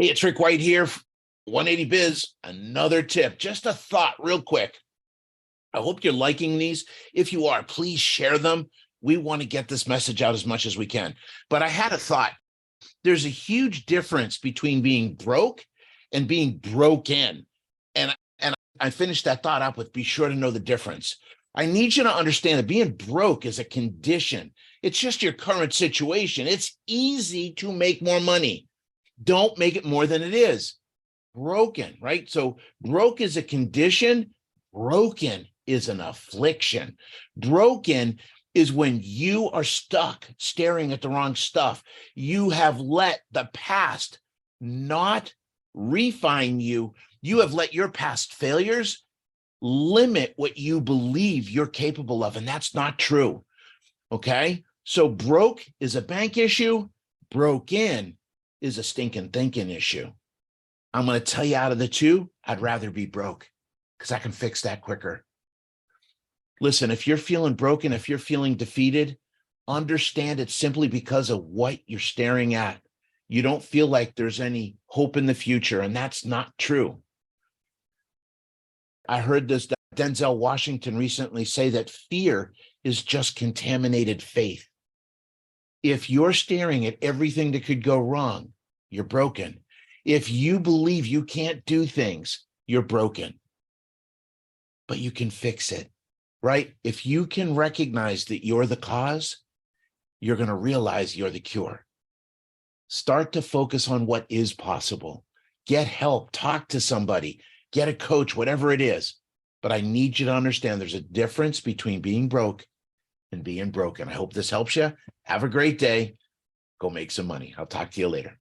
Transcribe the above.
Hey, it's Rick White here, 180 Biz. Another tip, just a thought real quick. I hope you're liking these. If you are, please share them. We want to get this message out as much as we can. But I had a thought. There's a huge difference between being broke and being broken. And I finished that thought up with be sure to know the difference. I need you to understand that being broke is a condition. It's just your current situation. It's easy to make more money. Don't make it more than it is. Broken, right? So broke is a condition. Broken is an affliction. Broken is when you are stuck staring at the wrong stuff. You have let the past not refine you. You have let your past failures limit what you believe you're capable of, and that's not true. Okay? So broke is a bank issue. Broken is a stinking thinking issue. I'm going to tell you out of the two, I'd rather be broke because I can fix that quicker. Listen, if you're feeling broken, if you're feeling defeated, understand it's simply because of what you're staring at. You don't feel like there's any hope in the future, and that's not true. I heard this Denzel Washington recently say that fear is just contaminated faith. If you're staring at everything that could go wrong, you're broken. If you believe you can't do things, you're broken. But you can fix it, right? If you can recognize that you're the cause, you're going to realize you're the cure. Start to focus on what is possible. Get help, talk to somebody, get a coach, whatever it is. But I need you to understand there's a difference between being broke and being broken. I hope this helps you. Have a great day. Go make some money. I'll talk to you later.